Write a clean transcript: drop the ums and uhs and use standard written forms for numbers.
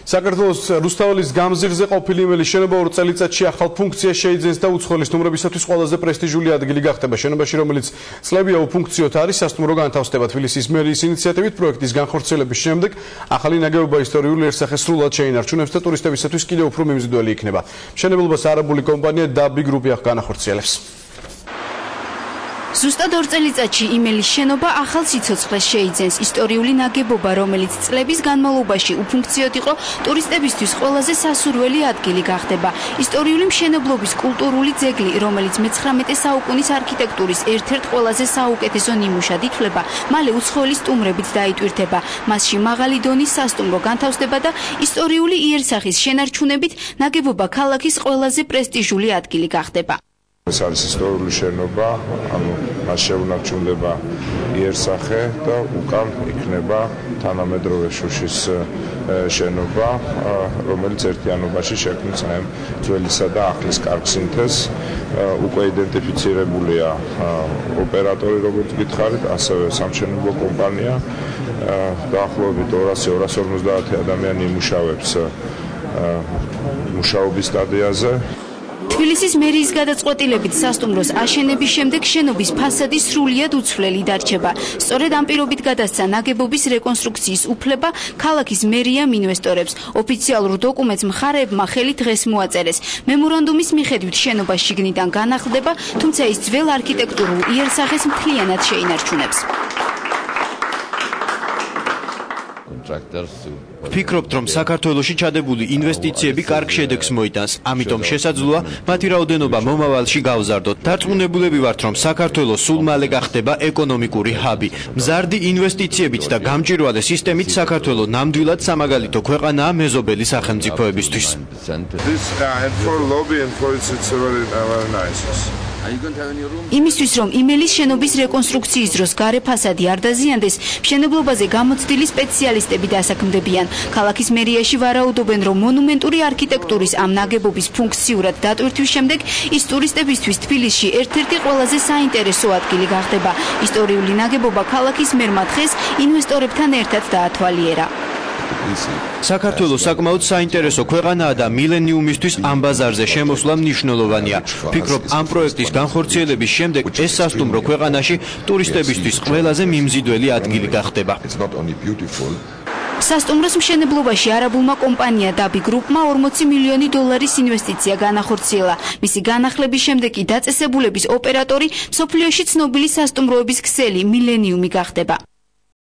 საქართველოს რუსთაველის გამზირზე ყოფილი იმელის შენობა 2 წელიწადში ახალ ფუნქციას შეიძენს და უცხოელის ნომრებისათვის ყველაზე პრესტიჟული ადგილი გახდება. შენობაში, რომელიც წლებია უფუნქციოდ არის, სასტუმრო განთავსდება. თბილისის მერიის ინიციატივით პროექტის განხორციელების შემდეგ ახალი ნაგებობა ისტორიული ერსახე სრულად შეინარჩუნებს და ტურისტებისათვის კიდევ უფრო მიმზიდველი იქნება. მშენებლობას არაბული კომპანია DABI Group განახორციელებს. ზუსტად 2 წელიწადში იმელის შენობა ახალ სიცოცხლეს შეიძენს. ისტორიული ნაგებობა, რომელიც წლების განმავლობაში უფუნქციოდ იყო, ტურისტებისთვის ყველაზე სასურველი ადგილი გახდება. ისტორიული მშენებლობის კულტურული ძეგლი, რომელიც მე-19 საუკუნის არქიტექტურის ერთ-ერთ ყველაზე საუკეთესო ნიმუშად ითვლება, მალე უცხოელი სტუმრებით დაიტვირთება. მასში მაღალი დონის სასტუმრო განთავსდება და ისტორიული იერსახის შენარჩუნებით ნაგებობა ქალაქის ყველაზე პრესტიჟული ადგილი გახდება. ეს არის ისტორიული შენობა, მას შეუნარჩუნდება იერსახე და უკან იქნება თანამედროვე შუშის შენობა, რომელიც ერთიანობაში შექმნის ამ ძველისა და ახლის კარგ სინთეზს. უკვე იდენტიფიცირებულია ოპერატორი, როგორც გითხარით, ასევე სამშენებლო კომპანია. დაახლოებით 200-250 ადამიანი იმუშავებს მუშაობის სტადიაზე. თბილისის მერიის გადაწყვეტილებით სასტუმროს აშენების შემდეგ შენობის ფასადი სრულიად უცვლელი დარჩება. სწორედ ამ პირობით გადასცა ნაგებობის რეკონსტრუქციის უფლება ქალაქის მერიამ ინვესტორებს. ოფიციალურ დოკუმენტს მხარეებმა ხელი დღეს მოაწერეს. მემორანდუმის მიხედვით შენობა შიგნიდან განახლდება, თუმცა ის ძველ არქიტექტურულ იერსახეს მთლიანად შეინარჩუნებს. ვფიქრობთ, რომ საქართველოში ჩადებული ინვესტიციები კარგ შედეგს მოიტანს, ამიტომ შესაძლოა მათი რაოდენობა მომავალში გავზარდოთ. დარწმუნებულები ვართ, რომ საქართველო სულ მალე გახდება ეკონომიკური ჰაბი. მზარდი ინვესტიციებით და გამჭვირვალე სისტემით საქართველო ნამდვილად სამაგალითო ქვეყანაა მეზობელი სახელმწიფოებისთვის. იმისთვის, რომ იმელის შენობის რეკონსტრუქციის დროს გარე ფასადი არ დაზიანდეს, მშენებლობაზე გამოცდილი სპეციალისტები დასაქმდებიან. ქალაქის მერიაში ვარაუდობენ, რომ მონუმენტური არქიტექტურის ამ ნაგებობის ფუნქციურად დატვირთვის შემდეგ ის ტურისტებისთვის თბილისში ერთ-ერთი ყველაზე საინტერესო ადგილი გახდება. ისტორიული ნაგებობა ქალაქის მერმა დღეს ინვესტორებთან ერთად დაათვალიერა. საქართველო საკმაოდ საინტერესო ქვეყანაა და მილენიუმისთვის ამ ბაზარზე შემოსვლა მნიშვნელოვანია. ვფიქრობ, ამ პროექტის განხორციელების შემდეგ ეს სასტუმრო ქვეყანაში ტურისტებისთვის ყველაზე მიმზიდველი ადგილი გახდება. სასტუმროს მშენებლობაში არაბულმა კომპანია DABI Group-მა 40 მილიონი დოლარის ინვესტიცია განახორციელა. მისი განახლების შემდეგ კი დაწესებულების ოპერატორი მსოფლიოში ცნობილი სასტუმროების ქსელი მილენიუმი გახდება.